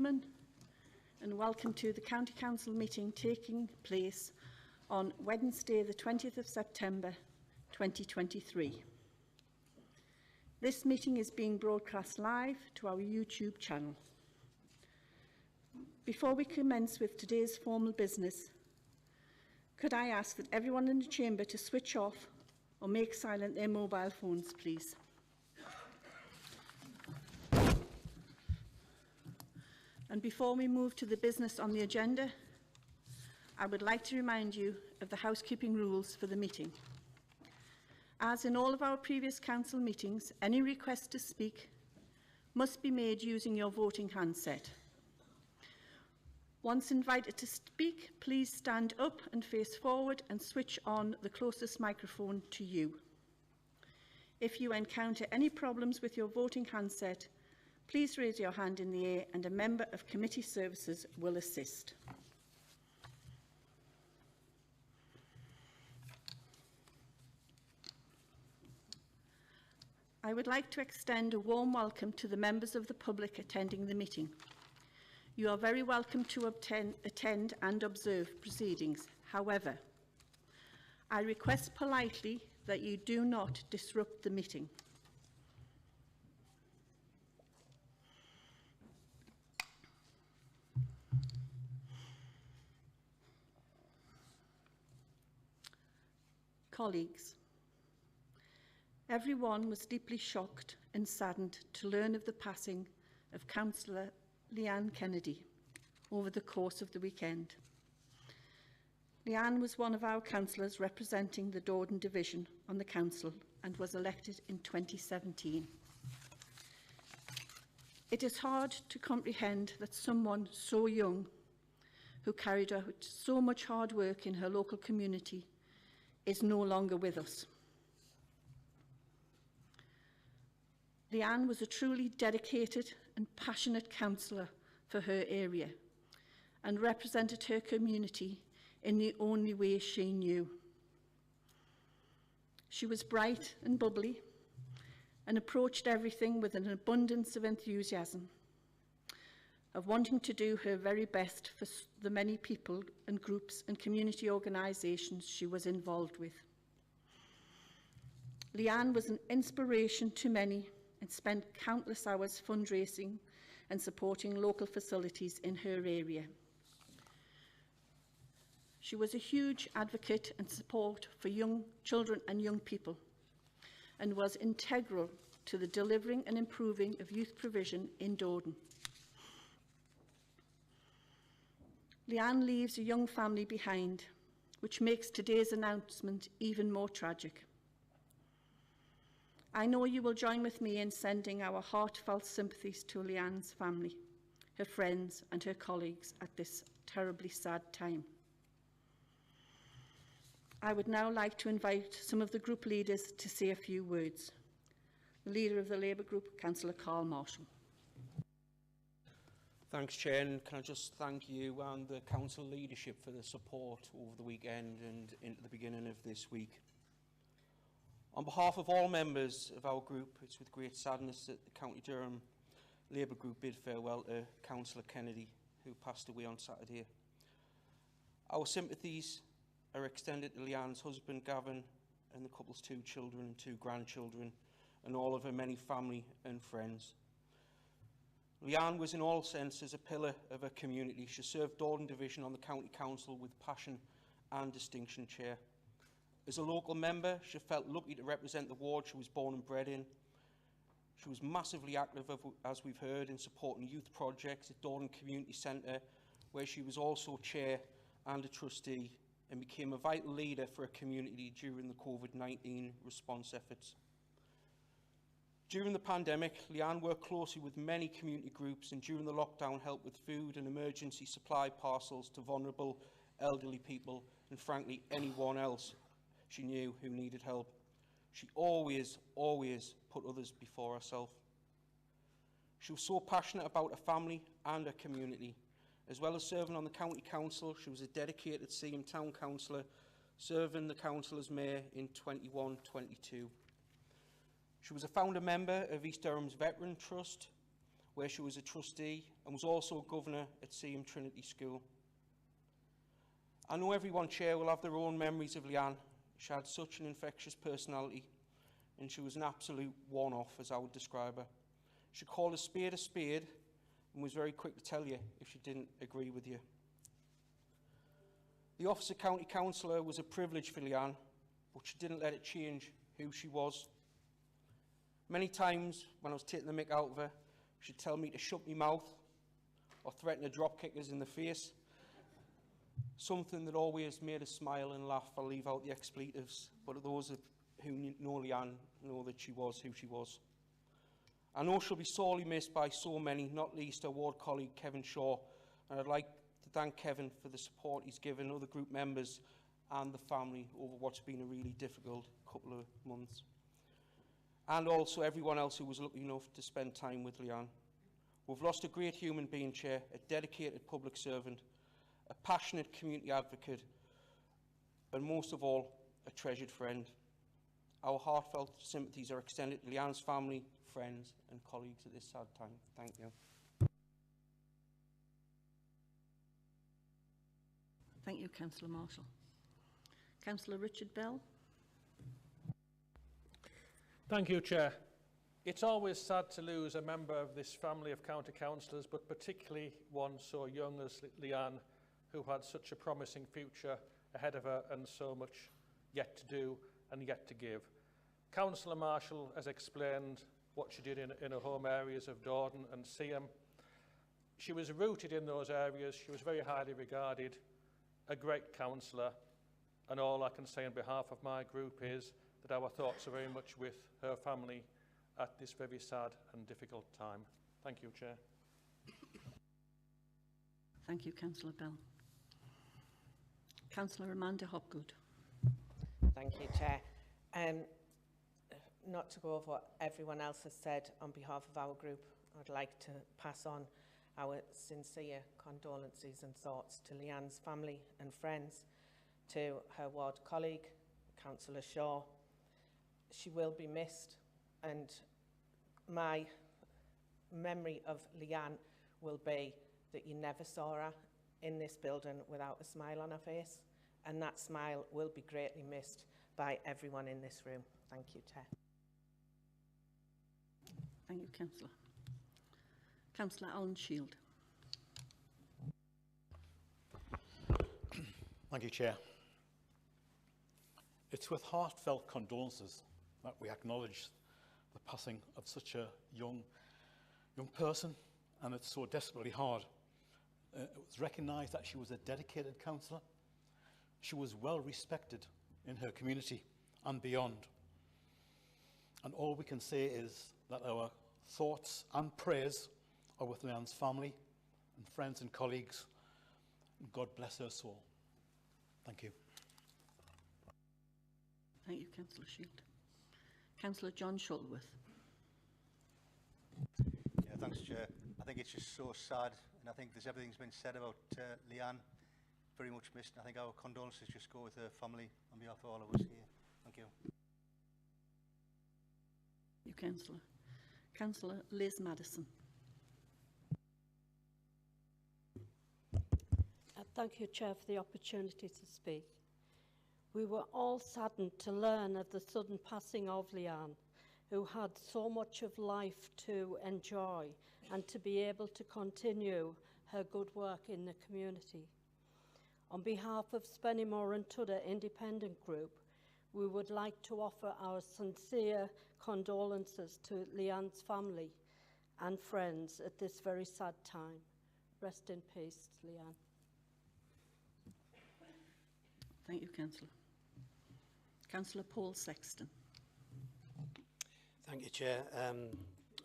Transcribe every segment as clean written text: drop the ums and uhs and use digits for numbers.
gentlemen, and welcome to the County Council meeting taking place on Wednesday the 20th of September 2023. This meeting is being broadcast live to our YouTube channel. Before we commence with today's formal business, could I ask that everyone in the chamber to switch off or make silent their mobile phones, please? And before we move to the business on the agenda, I would like to remind you of the housekeeping rules for the meeting. As in all of our previous council meetings, any request to speak must be made using your voting handset. Once invited to speak, please stand up and face forward and switch on the closest microphone to you. If you encounter any problems with your voting handset, please raise your hand in the air and a member of committee services will assist. I would like to extend a warm welcome to the members of the public attending the meeting. You are very welcome to attend and observe proceedings. However, I request politely that you do not disrupt the meeting. Colleagues, everyone was deeply shocked and saddened to learn of the passing of Councillor Leanne Kennedy over the course of the weekend. Leanne was one of our councillors representing the Dordon division on the council and was elected in 2017. It is hard to comprehend that someone so young, who carried out so much hard work in her local community, is no longer with us. Leanne was a truly dedicated and passionate councillor for her area and represented her community in the only way she knew. She was bright and bubbly and approached everything with an abundance of enthusiasm, of wanting to do her very best for the many people and groups and community organisations she was involved with. Leanne was an inspiration to many and spent countless hours fundraising and supporting local facilities in her area. She was a huge advocate and support for young children and young people and was integral to the delivering and improving of youth provision in Dordon. Leanne leaves a young family behind, which makes today's announcement even more tragic. I know you will join with me in sending our heartfelt sympathies to Leanne's family, her friends and her colleagues at this terribly sad time. I would now like to invite some of the group leaders to say a few words. The leader of the Labour Group, Councillor Carl Marshall. Thanks, Chair, and can I just thank you and the Council leadership for the support over the weekend and into the beginning of this week. On behalf of all members of our group, it's with great sadness that the County Durham Labour Group bid farewell to Councillor Kennedy, who passed away on Saturday. Our sympathies are extended to Leanne's husband, Gavin, and the couple's 2 children and 2 grandchildren, and all of her many family and friends. Leanne was in all senses a pillar of her community. She served Dordon Division on the County Council with passion and distinction, Chair. As a local member, she felt lucky to represent the ward she was born and bred in. She was massively active, as we've heard, in supporting youth projects at Dordon Community Centre, where she was also chair and a trustee, and became a vital leader for her community during the COVID-19 response efforts. During the pandemic, Leanne worked closely with many community groups and during the lockdown helped with food and emergency supply parcels to vulnerable elderly people and frankly anyone else she knew who needed help. She always put others before herself. She was so passionate about her family and her community. As well as serving on the County Council, she was a dedicated Seaham Town Councillor, serving the council as Mayor in 21-22. She was a founder member of East Durham's Veteran Trust, where she was a trustee and was also a governor at Seaham Trinity School. I know everyone, Chair, will have their own memories of Leanne. She had such an infectious personality, and she was an absolute one-off, as I would describe her. She called a spade and was very quick to tell you if she didn't agree with you. The office of County Councillor was a privilege for Leanne, but she didn't let it change who she was. Many times when I was taking the mick out of her, she'd tell me to shut my mouth or threaten to drop kick us in the face. Something that always made us smile and laugh. I'll leave out the expletives, but those who know Leanne know that she was who she was. I know she'll be sorely missed by so many, not least her ward colleague Kevin Shaw, and I'd like to thank Kevin for the support he's given other group members and the family over what's been a really difficult couple of months. And also everyone else who was lucky enough to spend time with Leanne. We've lost a great human being, Chair, a dedicated public servant, a passionate community advocate, and most of all, a treasured friend. Our heartfelt sympathies are extended to Leanne's family, friends and colleagues at this sad time. Thank you. Thank you, Councillor Marshall. Councillor Richard Bell. Thank you, Chair. It's always sad to lose a member of this family of county councillors, but particularly one so young as Leanne, who had such a promising future ahead of her and so much yet to do and yet to give. Councillor Marshall has explained what she did in her home areas of Dordon and Seaham. She was rooted in those areas, she was very highly regarded, a great councillor, and all I can say on behalf of my group is that our thoughts are very much with her family at this very sad and difficult time. Thank you, Chair. Thank you, Councillor Bell. Councillor Amanda Hopgood. Thank you, Chair. Not to go over what everyone else has said, on behalf of our group, I'd like to pass on our sincere condolences and thoughts to Leanne's family and friends, to her ward colleague, Councillor Shaw. She will be missed, and my memory of Leanne will be that you never saw her in this building without a smile on her face, and that smile will be greatly missed by everyone in this room. Thank you, Chair. Thank you, Councillor. Councillor Alan Shield. Thank you, Chair. It's with heartfelt condolences that we acknowledge the passing of such a young person, and it's so desperately hard. It was recognised that she was a dedicated councillor. She was well respected in her community and beyond. And all we can say is that our thoughts and prayers are with Leanne's family and friends and colleagues. And God bless her soul. Thank you. Thank you, Councillor Shield. Councillor John Shuttleworth. Yeah, thanks, Chair. I think it's just so sad, and I think everything's been said about Leanne. Very much missed, and I think our condolences just go with her family on behalf of all of us here. Thank you. Thank you, Councillor. Councillor Liz Madison. Thank you, Chair, for the opportunity to speak. We were all saddened to learn of the sudden passing of Leanne, who had so much of life to enjoy and to be able to continue her good work in the community. On behalf of Spennymoor and Tudor Independent Group, we would like to offer our sincere condolences to Leanne's family and friends at this very sad time. Rest in peace, Leanne. Thank you, Councillor. Councillor Paul Sexton. Thank you, Chair.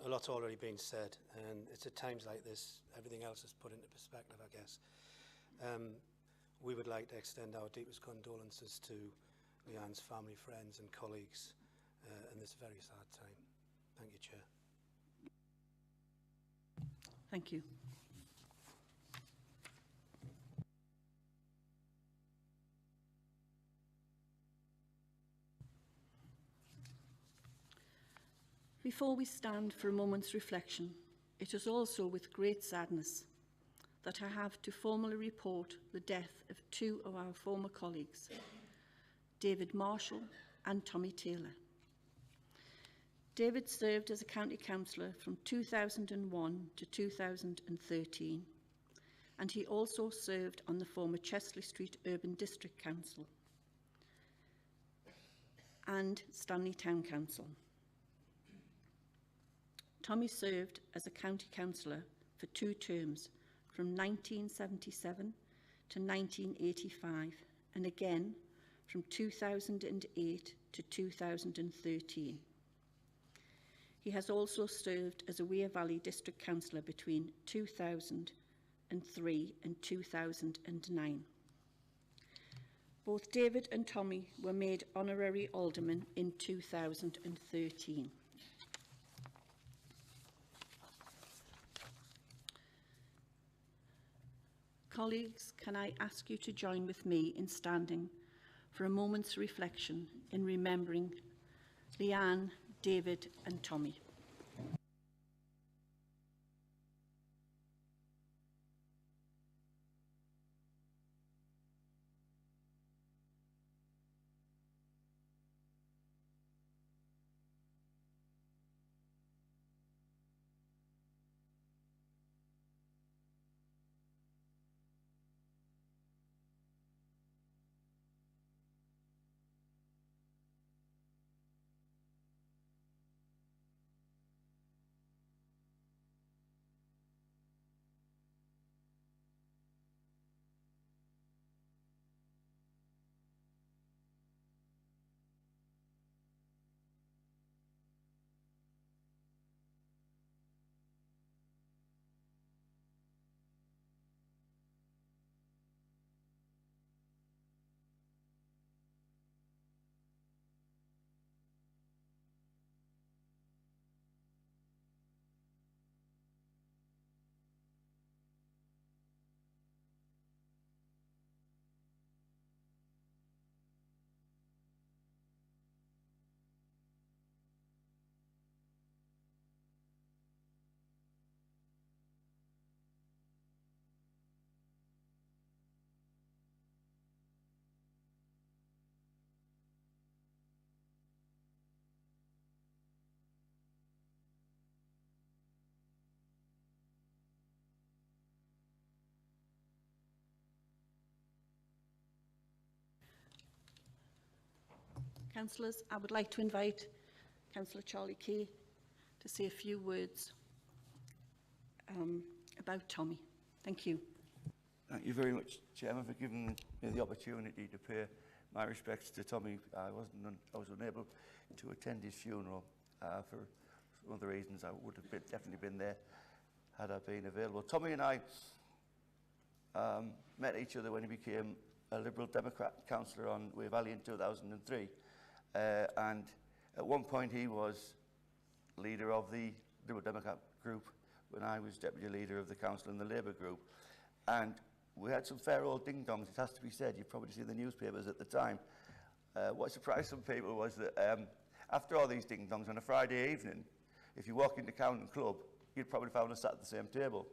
A lot's already been said, and it's at times like this, everything else is put into perspective, I guess. We would like to extend our deepest condolences to Leanne's family, friends and colleagues in this very sad time. Thank you, Chair. Thank you. Before we stand for a moment's reflection, It is also with great sadness that I have to formally report the death of two of our former colleagues, David Marshall and Tommy Taylor. David served as a county councillor from 2001 to 2013, and he also served on the former Chesley Street Urban District Council and Stanley Town Council. Tommy served as a county councillor for 2 terms, from 1977 to 1985, and again from 2008 to 2013. He has also served as a Wear Valley District Councillor between 2003 and 2009. Both David and Tommy were made honorary aldermen in 2013. Colleagues, can I ask you to join with me in standing for a moment's reflection in remembering Leanne, David and Tommy. Councillors, I would like to invite Councillor Charlie Key to say a few words about Tommy. Thank you. Thank you very much, Chairman, for giving me the opportunity to pay my respects to Tommy. I was unable to attend his funeral for some of the reasons. I would have definitely been there had I been available. Tommy and I met each other when he became a Liberal Democrat councillor on Wear Valley in 2003. And at one point he was leader of the Liberal Democrat group when I was deputy leader of the council in the Labour group. And we had some fair old ding-dongs, it has to be said. You've probably seen the newspapers at the time. What surprised some people was that after all these ding-dongs on a Friday evening, if you walk into County Club, you'd probably found us sat at the same table,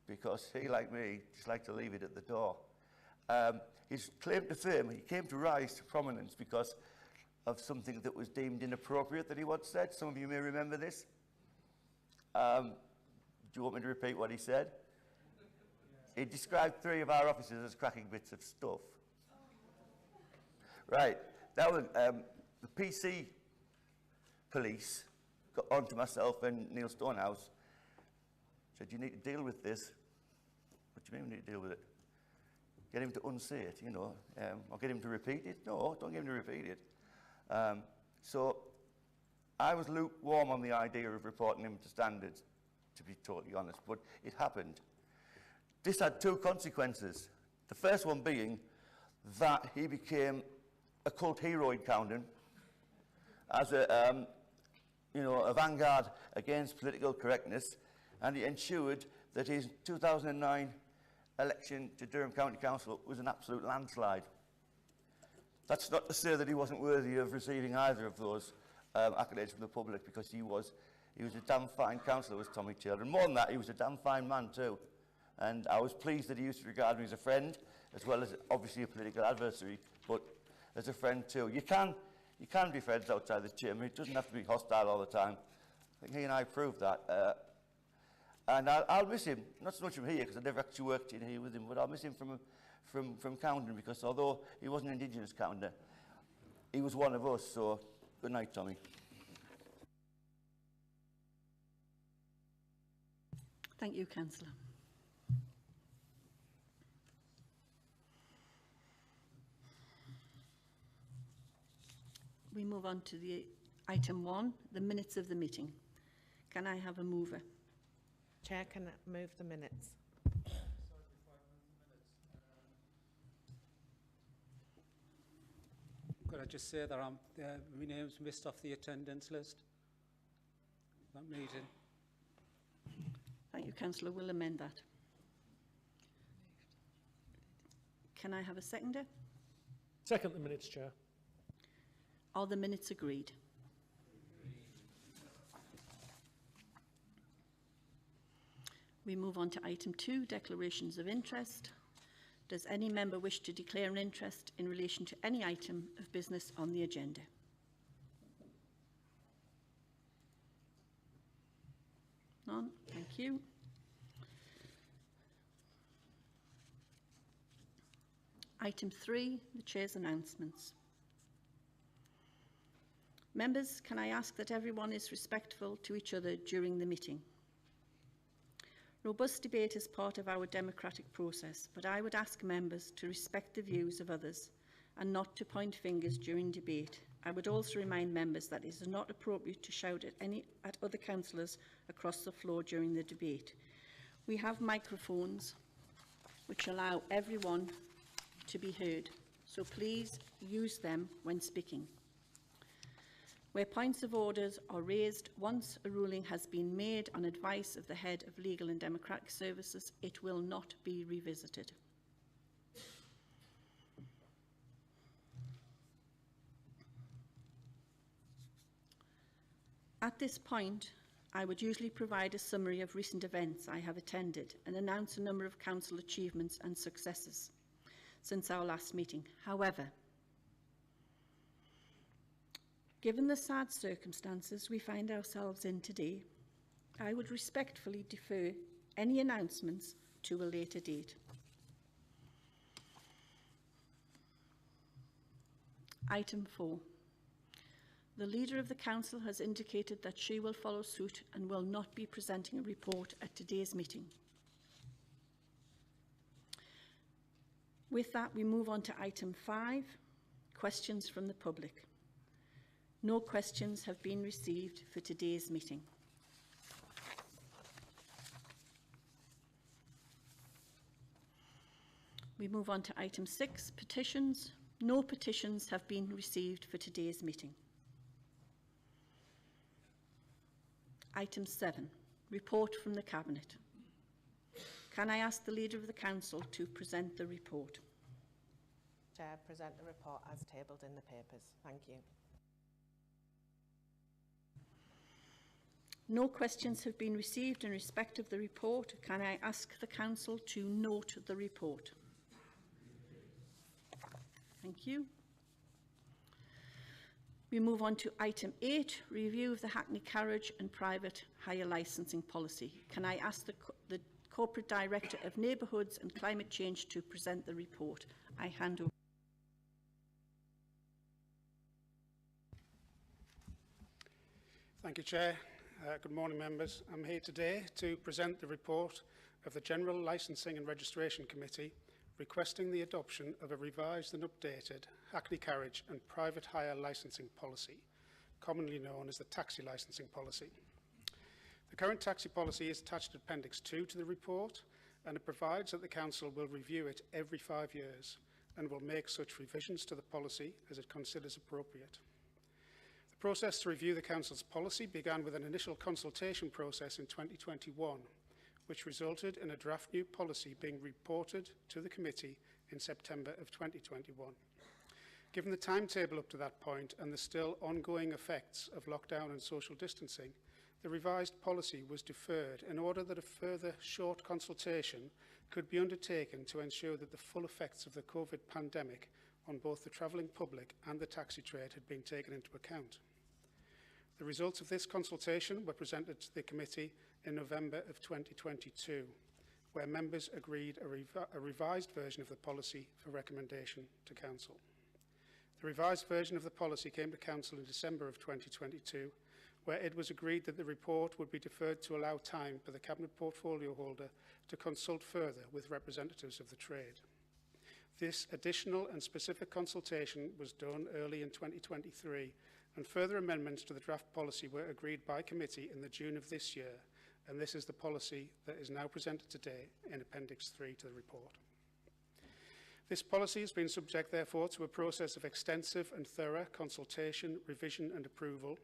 because he, like me, just liked to leave it at the door. His claim to fame, he came to rise to prominence because of something that was deemed inappropriate that he once said. Some of you may remember this. Do you want me to repeat what he said? He described 3 of our officers as cracking bits of stuff. Right, that was, the PC police got onto myself and Neil Stonehouse, said, you need to deal with this. What do you mean we need to deal with it? Get him to unsay it, you know, or get him to repeat it? No, don't get him to repeat it. So I was lukewarm on the idea of reporting him to standards, to be totally honest, but it happened. This had 2 consequences. The first one being that he became a cult hero in Coundon as a, you know, a vanguard against political correctness, and it ensured that his 2009 election to Durham County Council was an absolute landslide. That's not to say that he wasn't worthy of receiving either of those accolades from the public, because he was he was a damn fine councillor, was Tommy Taylor. And more than that, he was a damn fine man too. And I was pleased that he used to regard me as a friend, as well as obviously a political adversary, but as a friend too. You can be friends outside the chamber. It doesn't have to be hostile all the time. I think he and I proved that. And I'll miss him, not so much from here, because I never actually worked in here with him, but I'll miss him from Coundon, because although he wasn't an Indigenous Counter, he was one of us. So good night, Tommy. Thank you, Councillor. We move on to the item 1, the minutes of the meeting. Can I have a mover? Chair, can I move the minutes? Could I just say that my name's missed off the attendance list? That meeting. Thank you, Councillor. We'll amend that. Can I have a seconder? Second the minutes, Chair. Are the minutes agreed? We move on to item 2, declarations of interest. Does any member wish to declare an interest in relation to any item of business on the agenda? None? Thank you. Item 3, the Chair's announcements. Members, can I ask that everyone is respectful to each other during the meeting? Robust debate is part of our democratic process, but I would ask members to respect the views of others and not to point fingers during debate. I would also remind members that it is not appropriate to shout at other councillors across the floor during the debate. We have microphones which allow everyone to be heard, so please use them when speaking. Where points of orders are raised once a ruling has been made on advice of the Head of Legal and Democratic Services, it will not be revisited. At this point, I would usually provide a summary of recent events I have attended and announce a number of council achievements and successes since our last meeting. However, given the sad circumstances we find ourselves in today, I would respectfully defer any announcements to a later date. Item 4. The Leader of the Council has indicated that she will follow suit and will not be presenting a report at today's meeting. With that, we move on to item 5, questions from the public. No questions have been received for today's meeting. We move on to item 6, petitions. No petitions have been received for today's meeting. Item 7, report from the Cabinet. Can I ask the Leader of the Council to present the report? Chair, present the report as tabled in the papers. Thank you. No questions have been received in respect of the report. Can I ask the Council to note the report? Thank you. We move on to item 8, review of the Hackney Carriage and Private Hire Licensing Policy. Can I ask the Corporate Director of Neighbourhoods and Climate Change to present the report? I hand over. Thank you, Chair. Good morning, members. I'm here today to present the report of the General Licensing and Registration Committee requesting the adoption of a revised and updated Hackney Carriage and Private Hire Licensing Policy, commonly known as the Taxi Licensing Policy. The current taxi policy is attached to Appendix 2 to the report, and it provides that the Council will review it every 5 years and will make such revisions to the policy as it considers appropriate. The process to review the Council's policy began with an initial consultation process in 2021, which resulted in a draft new policy being reported to the committee in September of 2021. Given the timetable up to that point and the still ongoing effects of lockdown and social distancing, the revised policy was deferred in order that a further short consultation could be undertaken to ensure that the full effects of the COVID pandemic on both the travelling public and the taxi trade had been taken into account. The results of this consultation were presented to the committee in November of 2022, where members agreed a revised version of the policy for recommendation to Council. The revised version of the policy came to Council in December of 2022, where it was agreed that the report would be deferred to allow time for the Cabinet portfolio holder to consult further with representatives of the trade. This additional and specific consultation was done early in 2023, and further amendments to the draft policy were agreed by committee in the June of this year, and this is the policy that is now presented today in Appendix 3 to the report. This policy has been subject, therefore, to a process of extensive and thorough consultation, revision and approval,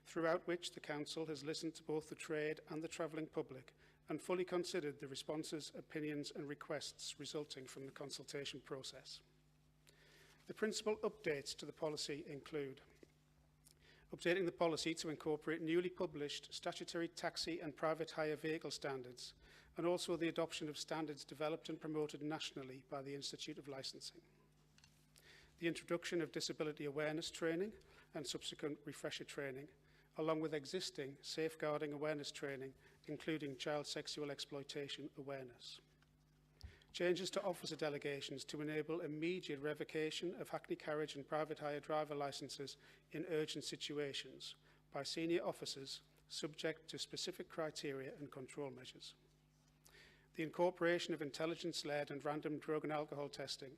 throughout which the Council has listened to both the trade and the travelling public and fully considered the responses, opinions and requests resulting from the consultation process. The principal updates to the policy include updating the policy to incorporate newly published statutory taxi and private hire vehicle standards, and also the adoption of standards developed and promoted nationally by the Institute of Licensing. The introduction of disability awareness training and subsequent refresher training, along with existing safeguarding awareness training, including child sexual exploitation awareness. Changes to officer delegations to enable immediate revocation of hackney carriage and private hire driver licences in urgent situations by senior officers subject to specific criteria and control measures. The incorporation of intelligence-led and random drug and alcohol testing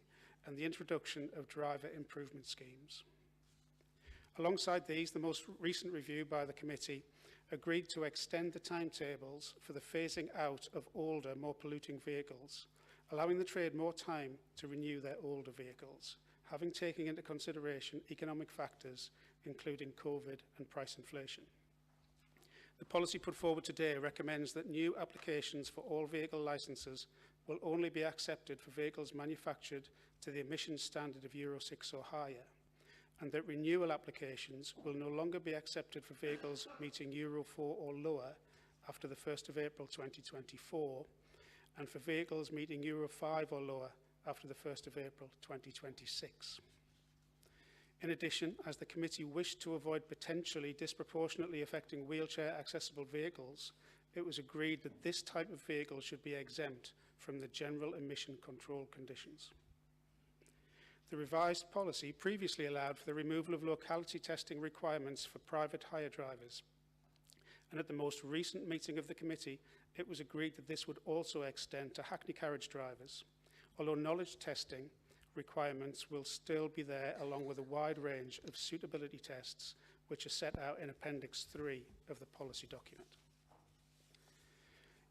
and the introduction of driver improvement schemes. Alongside these, the most recent review by the committee agreed to extend the timetables for the phasing out of older, more polluting vehicles, allowing the trade more time to renew their older vehicles, having taken into consideration economic factors, including COVID and price inflation. The policy put forward today recommends that new applications for all vehicle licences will only be accepted for vehicles manufactured to the emissions standard of Euro 6 or higher, and that renewal applications will no longer be accepted for vehicles meeting Euro 4 or lower after the 1st of April 2024, and for vehicles meeting Euro 5 or lower after the 1st of April 2026. In addition, as the committee wished to avoid potentially disproportionately affecting wheelchair-accessible vehicles, it was agreed that this type of vehicle should be exempt from the general emission control conditions. The revised policy previously allowed for the removal of locality testing requirements for private hire drivers, and at the most recent meeting of the committee, it was agreed that this would also extend to hackney carriage drivers, although knowledge testing requirements will still be there, along with a wide range of suitability tests which are set out in Appendix 3 of the policy document.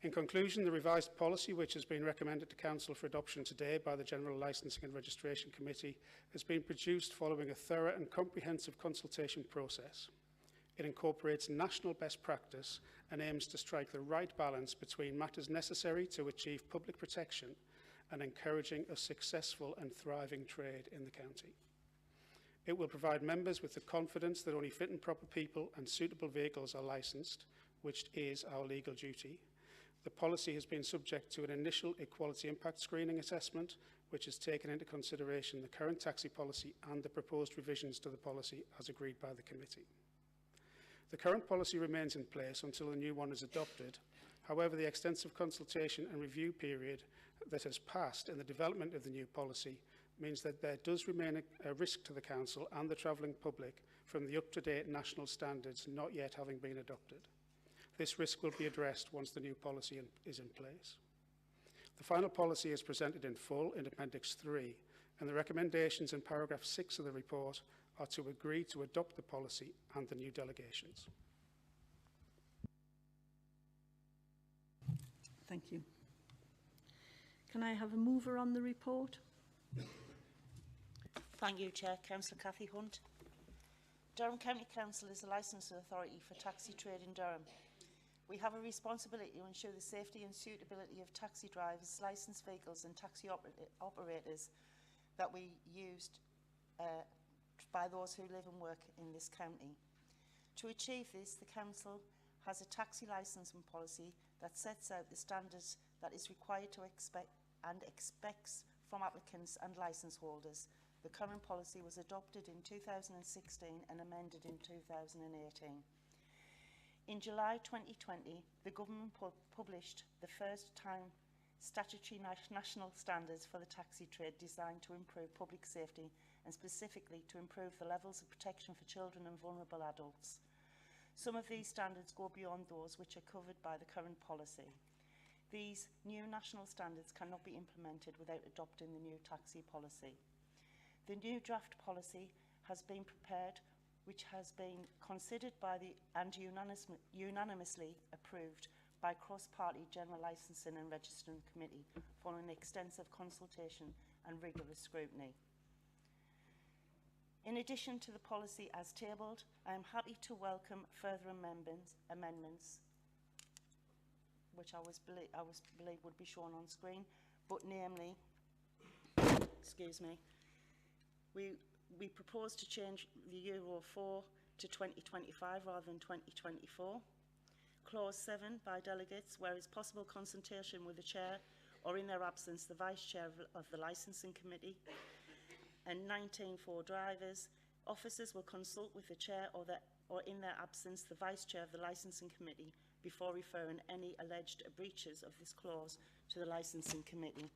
In conclusion, the revised policy, which has been recommended to Council for adoption today by the General Licensing and Registration Committee, has been produced following a thorough and comprehensive consultation process. It incorporates national best practice and aims to strike the right balance between matters necessary to achieve public protection and encouraging a successful and thriving trade in the county. It will provide members with the confidence that only fit and proper people and suitable vehicles are licensed, which is our legal duty. The policy has been subject to an initial equality impact screening assessment, which has taken into consideration the current taxi policy and the proposed revisions to the policy as agreed by the committee. The current policy remains in place until a new one is adopted. However, the extensive consultation and review period that has passed in the development of the new policy means that there does remain a risk to the Council and the travelling public from the up-to-date national standards not yet having been adopted. This risk will be addressed once the new policy is in place. The final policy is presented in full in Appendix 3, and the recommendations in paragraph 6 of the report are to agree to adopt the policy and the new delegations. Thank you. Can I have a mover on the report? Thank you, Chair. Councillor Cathy Hunt. Durham County Council is a licensing authority for taxi trade in Durham. We have a responsibility to ensure the safety and suitability of taxi drivers, licensed vehicles and taxi operators that we used by those who live and work in this county. To achieve this, the Council has a taxi licensing policy that sets out the standards that is required to expects from applicants and licence holders. The current policy was adopted in 2016 and amended in 2018. In July 2020, the government published the first-time statutory national standards for the taxi trade designed to improve public safety and specifically to improve the levels of protection for children and vulnerable adults. Some of these standards go beyond those which are covered by the current policy. These new national standards cannot be implemented without adopting the new taxi policy. The new draft policy has been prepared, which has been considered by and unanimously approved by cross-party General Licensing and Registering Committee following extensive consultation and rigorous scrutiny. In addition to the policy as tabled, I am happy to welcome further amendments which I believe would be shown on screen, but namely, excuse me, we propose to change the Euro 4 to 2025 rather than 2024. Clause 7 by delegates, where is possible consultation with the chair or in their absence the vice chair of the licensing committee. And 19 for drivers, officers will consult with the chair or in their absence the vice chair of the licensing committee before referring any alleged breaches of this clause to the licensing committee.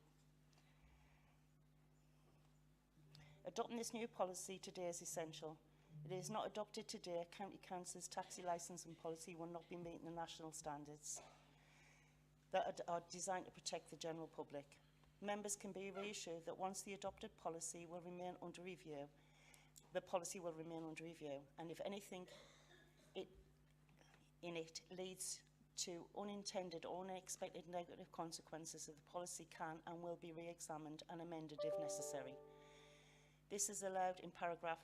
Adopting this new policy today is essential. If it is not adopted today, County Council's taxi licensing policy will not be meeting the national standards that are designed to protect the general public. Members can be reassured that once the adopted policy will remain under review, the policy will remain under review, and if anything in it leads to unintended or unexpected negative consequences, the policy can and will be re-examined and amended if necessary. This is allowed in paragraph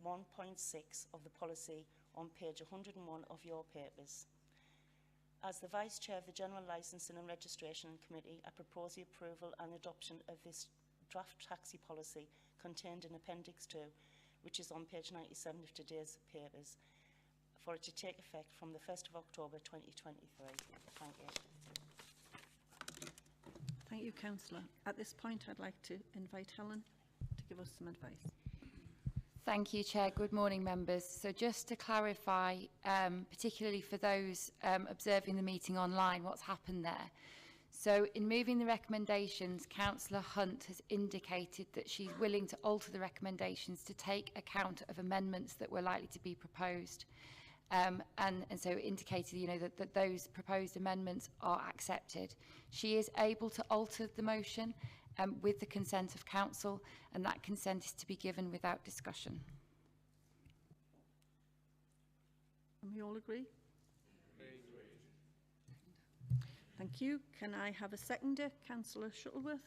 1.6 of the policy on page 101 of your papers. As the Vice Chair of the General Licensing and Registration Committee, I propose the approval and adoption of this draft taxi policy contained in Appendix 2, which is on page 97 of today's papers, for it to take effect from the 1st of October 2023. Thank you. Thank you, Councillor. At this point, I'd like to invite Helen to give us some advice. Thank you, Chair. Good morning, members. So just to clarify, particularly for those observing the meeting online, what's happened there. So in moving the recommendations, Councillor Hunt has indicated that she's willing to alter the recommendations to take account of amendments that were likely to be proposed. And so indicated, that those proposed amendments are accepted. She is able to alter the motion with the consent of Council, and that consent is to be given without discussion. And we all agree? Thank you. Can I have a seconder? Councillor Shuttleworth.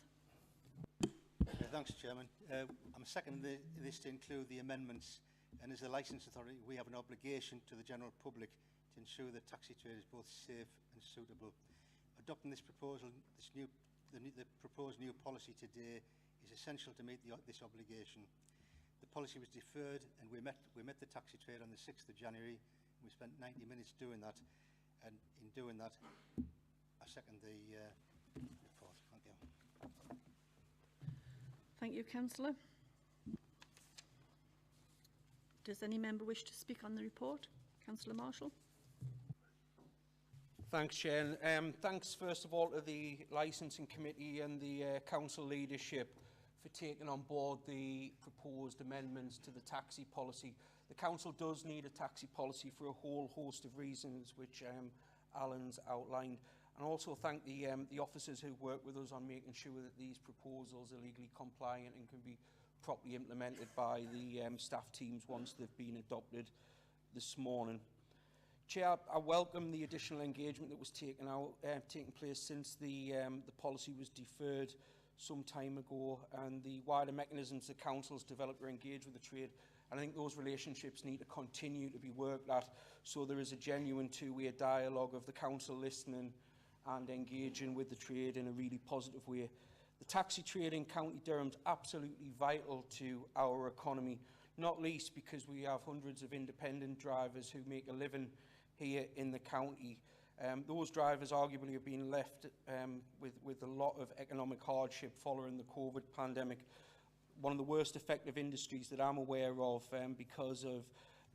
Thanks, Chairman. I'm seconding this to include the amendments, and as a licence authority, we have an obligation to the general public to ensure that taxi trade is both safe and suitable. Adopting this proposal, the proposed new policy today is essential to meet this obligation. The policy was deferred, and we met the taxi trade on the 6th of January. We spent 90 minutes doing that, and in doing that, I second the report. Thank you. Thank you, Councillor. Does any member wish to speak on the report? Councillor Marshall. Thanks, Chair. Thanks, first of all, to the Licensing Committee and the Council leadership for taking on board the proposed amendments to the taxi policy. The Council does need a taxi policy for a whole host of reasons, which Alan's outlined. And also thank the officers who work with us on making sure that these proposals are legally compliant and can be properly implemented by the staff teams once they've been adopted this morning. Chair, I welcome the additional engagement that was taken place since the policy was deferred some time ago, and the wider mechanisms that councils develop or engage with the trade. And I think those relationships need to continue to be worked at, so there is a genuine two-way dialogue of the council listening and engaging with the trade in a really positive way. The taxi trade in County Durham is absolutely vital to our economy, not least because we have hundreds of independent drivers who make a living here in the county. Those drivers arguably have been left with a lot of economic hardship following the COVID pandemic. One of the worst effective industries that I'm aware of because of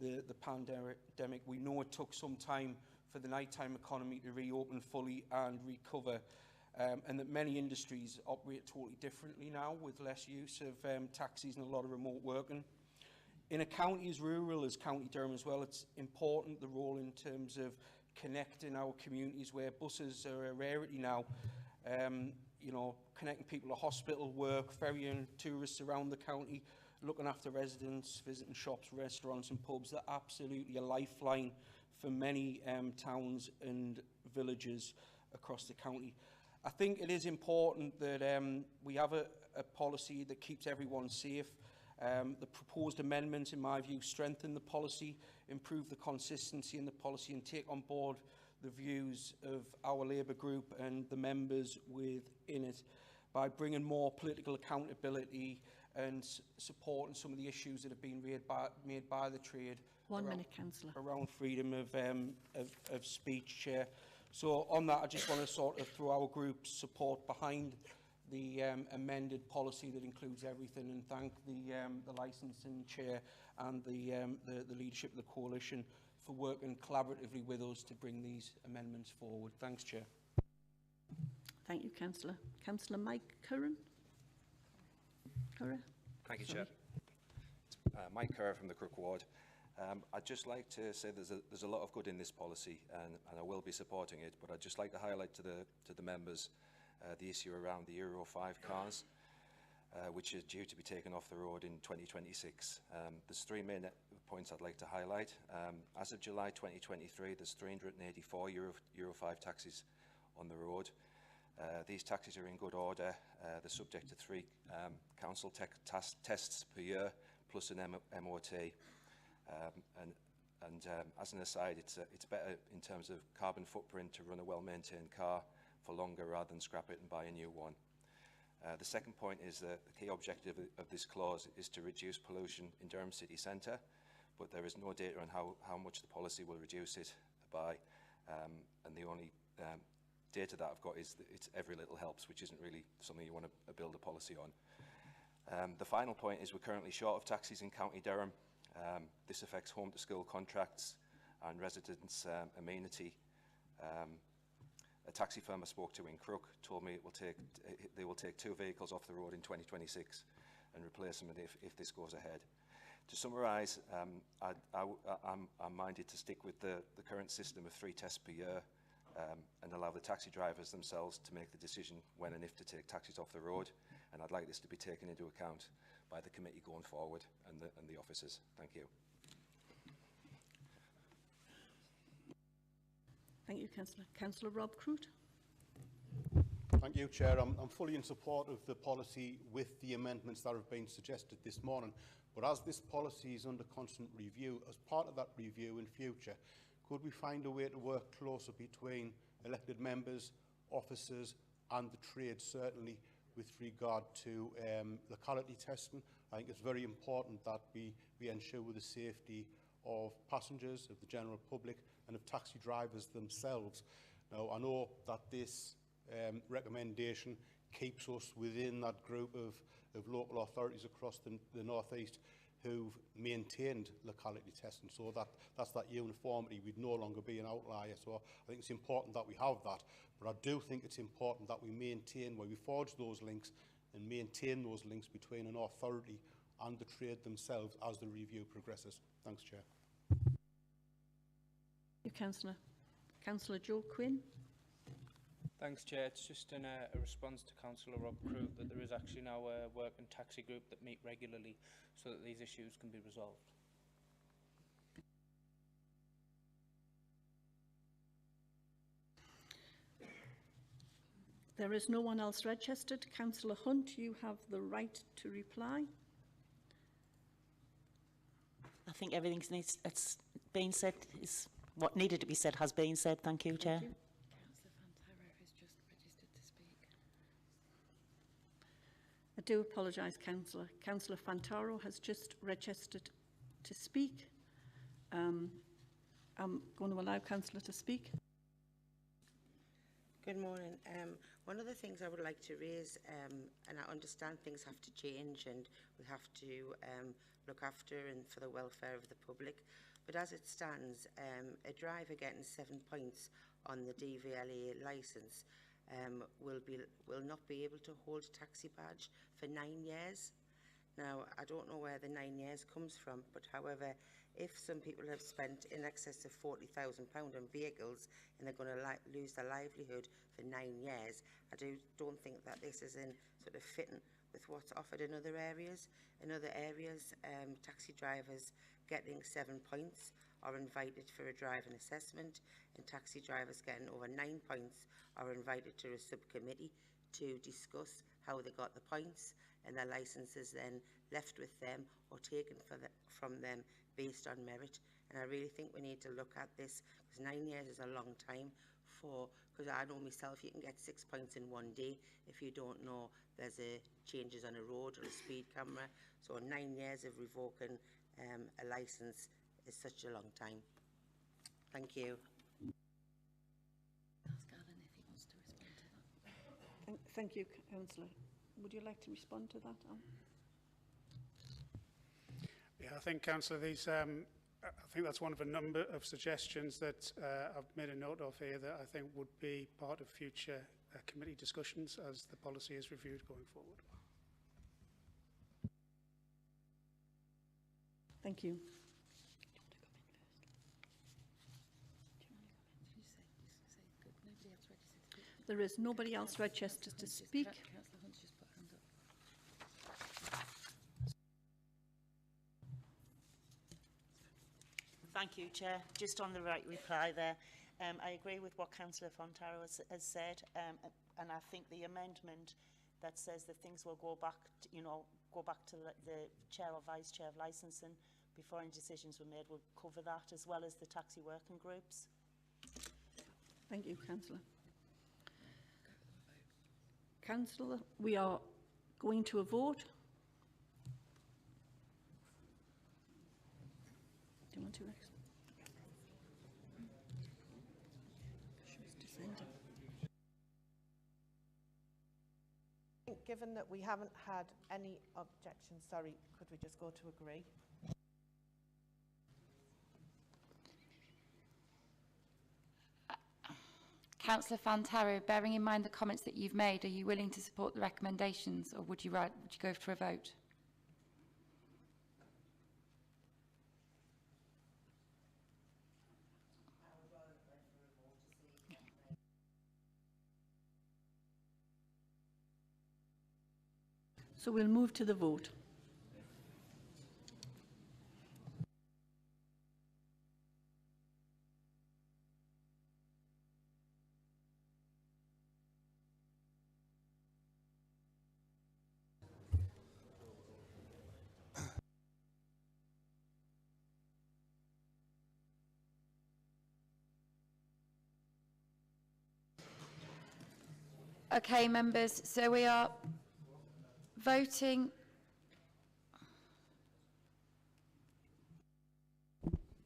the pandemic. We know it took some time for the nighttime economy to reopen fully and recover, and that many industries operate totally differently now with less use of taxis and a lot of remote working. In a county as rural as County Durham as well, it's important the role in terms of connecting our communities where buses are a rarity now. You know, connecting people to hospital, work, ferrying tourists around the county, looking after residents, visiting shops, restaurants and pubs. They're absolutely a lifeline for many towns and villages across the county. I think it is important that we have a policy that keeps everyone safe. The proposed amendments, in my view, strengthen the policy, improve the consistency in the policy and take on board the views of our Labour group and the members within it by bringing more political accountability and supporting some of the issues that have been made by the trade. One minute, Councillor. Around freedom of speech, Chair. So on that, I just want to sort of throw our group's support behind the amended policy that includes everything, and thank the licensing chair and the leadership of the coalition for working collaboratively with us to bring these amendments forward. Thanks, Chair. Thank you, Councillor. Councillor Mike Curran. Thank you, Chair. Mike Kerr from the Crook Ward. I'd just like to say there's a lot of good in this policy, and I will be supporting it, but I'd just like to highlight to the members the issue around the Euro 5 cars, which are due to be taken off the road in 2026. There's three main points I'd like to highlight. As of July 2023, there's 384 Euro 5 taxis on the road. These taxis are in good order. They're subject to 3 council tests per year, plus an MOT. As an aside, it's better in terms of carbon footprint to run a well-maintained car for longer rather than scrap it and buy a new one. The second point is that the key objective of this clause is to reduce pollution in Durham city centre, but there is no data on how much the policy will reduce it by, and the only data that I've got is that it's every little helps, which isn't really something you want to build a policy on. The final point is we're currently short of taxis in County Durham. This affects home to school contracts and residents' amenity. A taxi firm I spoke to in Crook told me they will take 2 vehicles off the road in 2026 and replace them if this goes ahead. To summarise, I'm minded to stick with the current system of 3 tests per year and allow the taxi drivers themselves to make the decision when and if to take taxis off the road. And I'd like this to be taken into account by the committee going forward and the officers. Thank you. Thank you, Councillor. Councillor Rob Crute. Thank you, Chair. I'm fully in support of the policy with the amendments that have been suggested this morning. But as this policy is under constant review, as part of that review in future, could we find a way to work closer between elected members, officers and the trade, certainly with regard to locality testing? I think it's very important that we ensure the safety of passengers, of the general public and of taxi drivers themselves. Now, I know that this recommendation keeps us within that group of local authorities across the North East who've maintained locality testing, so that's that uniformity. We'd no longer be an outlier. So I think it's important that we have that, but I do think it's important that we maintain, where we forge those links and maintain those links between an authority and the trade themselves as the review progresses. Thanks, Chair. You, Councillor. Councillor Joe Quinn. Thanks, Chair. It's just in a response to Councillor Rob Crew that there is actually now a working taxi group that meet regularly so that these issues can be resolved. There is no one else registered. Councillor Hunt, you have the right to reply. I think everything that's been said is what needed to be said has been said. Thank you, Chair. Thank you. I do apologise, Councillor. Councillor Fantaro has just registered to speak. I'm going to allow Councillor to speak. Good morning. One of the things I would like to raise, and I understand things have to change and we have to look after and for the welfare of the public, but as it stands, a driver getting 7 points on the DVLA licence will not be able to hold a taxi badge for 9 years. Now, I don't know where the 9 years comes from, but however, if some people have spent in excess of £40,000 on vehicles and they're going to lose their livelihood for 9 years, I don't think that this is in sort of fitting with what's offered in other areas. In other areas, taxi drivers getting 7 points are invited for a driving assessment, and taxi drivers getting over 9 points are invited to a subcommittee to discuss how they got the points, and their licences then left with them or taken from them based on merit. And I really think we need to look at this, because 9 years is a long time because I know myself, you can get 6 points in one day if you don't know there's changes on a road or a speed camera. So 9 years of revoking a licence is such a long time. Thank you. Ask Alan if he wants to respond to that. Thank you, Councillor. Would you like to respond to that, Alan? Yeah, I think, Councillor, I think that's one of a number of suggestions that I've made a note of here that I think would be part of future committee discussions as the policy is reviewed going forward. Thank you. There is nobody else registered to speak. Thank you, Chair. Just on the right reply there, I agree with what Councillor Fontaro has said, and I think the amendment that says that things will go back to, go back to the chair or vice chair of licensing before any decisions were made will cover that, as well as the taxi working groups. Thank you, Councillor. Councillor, we are going to a vote. Do you want to next? Given that we haven't had any objections, sorry, could we just go to agree? Councillor Fontaro, bearing in mind the comments that you've made, are you willing to support the recommendations, or would you go for a vote? So we'll move to the vote. Okay, members, so we are voting.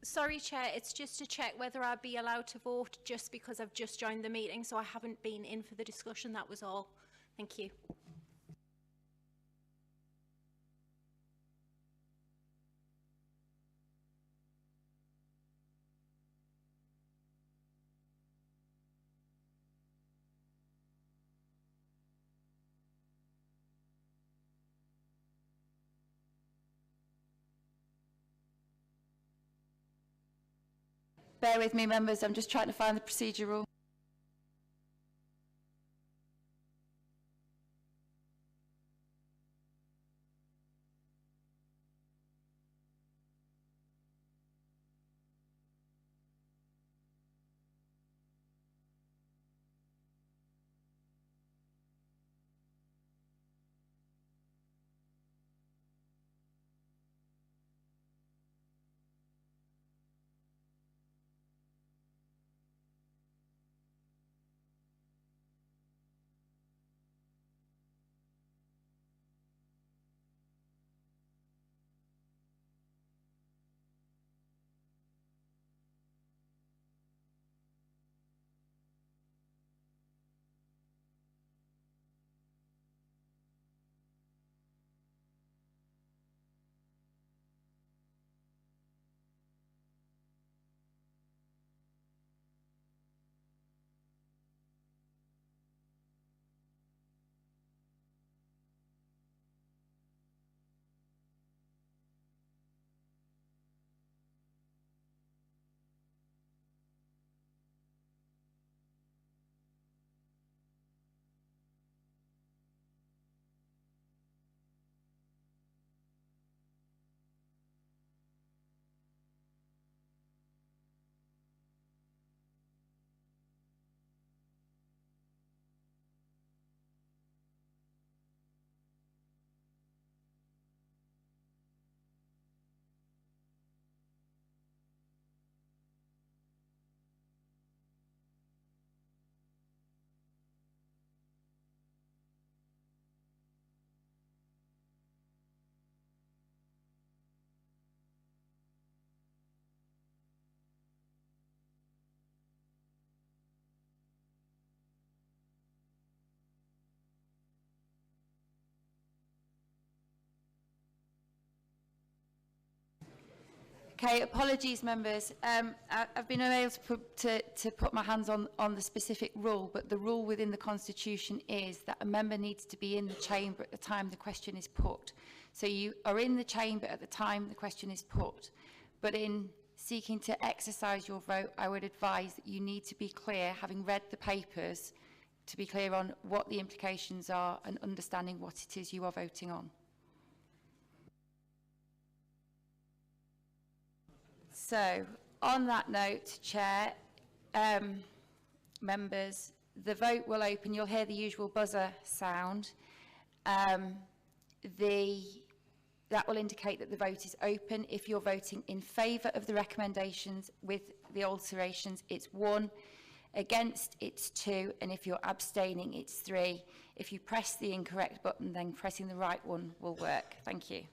Sorry, Chair, it's just to check whether I'd be allowed to vote just because I've just joined the meeting, so I haven't been in for the discussion, that was all. Thank you. Bear with me, members, I'm just trying to find the procedure rule. Okay, apologies, members. I've been unable to put my hands on the specific rule, but the rule within the Constitution is that a member needs to be in the chamber at the time the question is put. So you are in the chamber at the time the question is put. But in seeking to exercise your vote, I would advise that you need to be clear, having read the papers, to be clear on what the implications are and understanding what it is you are voting on. So, on that note, Chair, members, the vote will open. You'll hear the usual buzzer sound. That will indicate that the vote is open. If you're voting in favour of the recommendations with the alterations, it's 1. Against, it's 2. And if you're abstaining, it's 3. If you press the incorrect button, then pressing the right one will work. Thank you.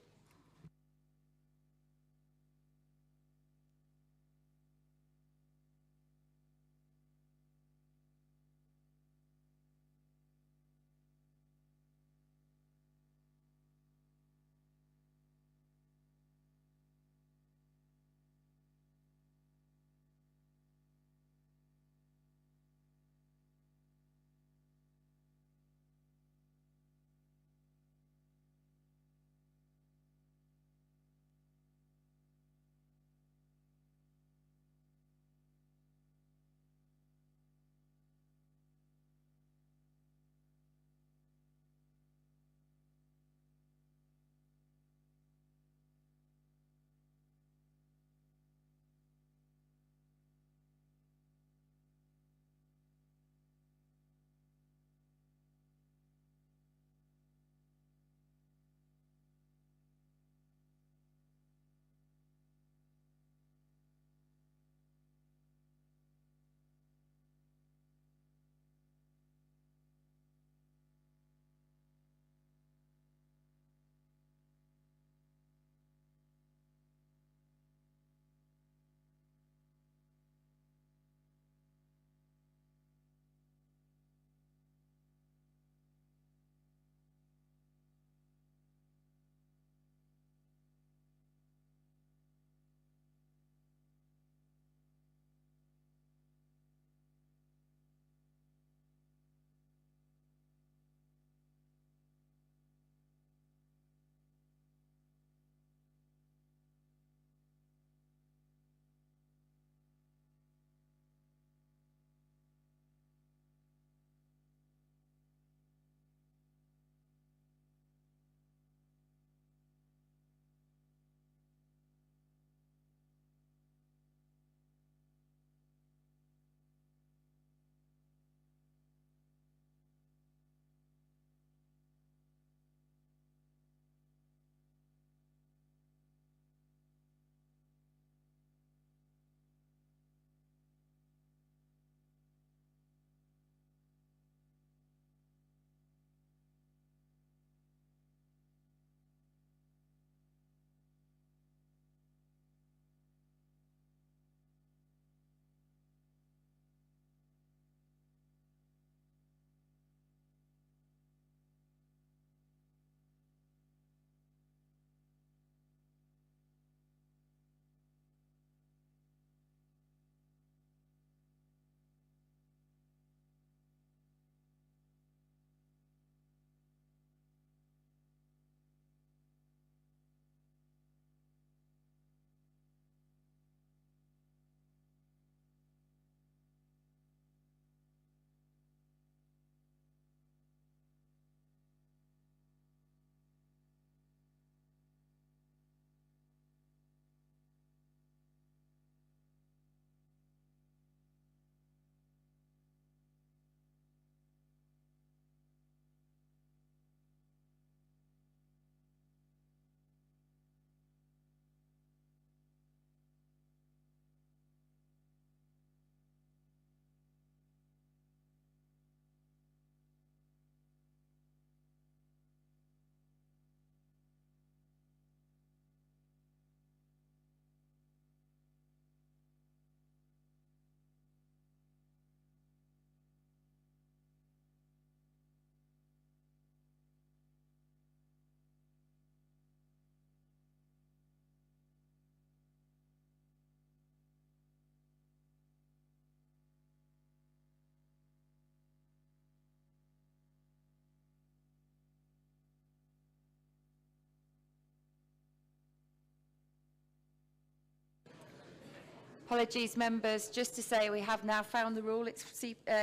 Apologies, members. Just to say, we have now found the rule. It's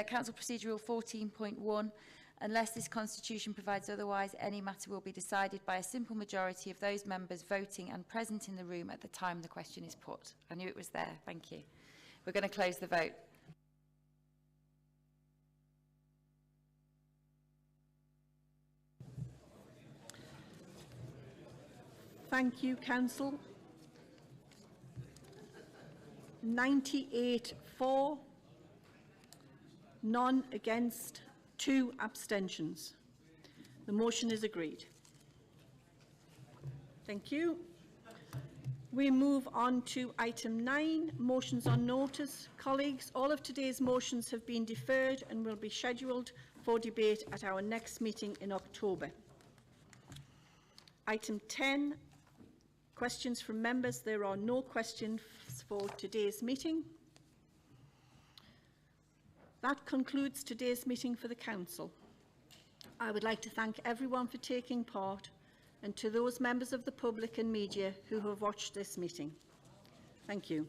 Council Procedure Rule 14.1. Unless this constitution provides otherwise, any matter will be decided by a simple majority of those members voting and present in the room at the time the question is put. I knew it was there. Thank you. We're going to close the vote. Thank you, Council. 98 for, none against, 2 abstentions. The motion is agreed. Thank you. We move on to item 9, motions on notice. Colleagues, all of today's motions have been deferred and will be scheduled for debate at our next meeting in October. Item 10, questions from members. There are no questions for today's meeting. That concludes today's meeting for the Council. I would like to thank everyone for taking part and to those members of the public and media who have watched this meeting. Thank you.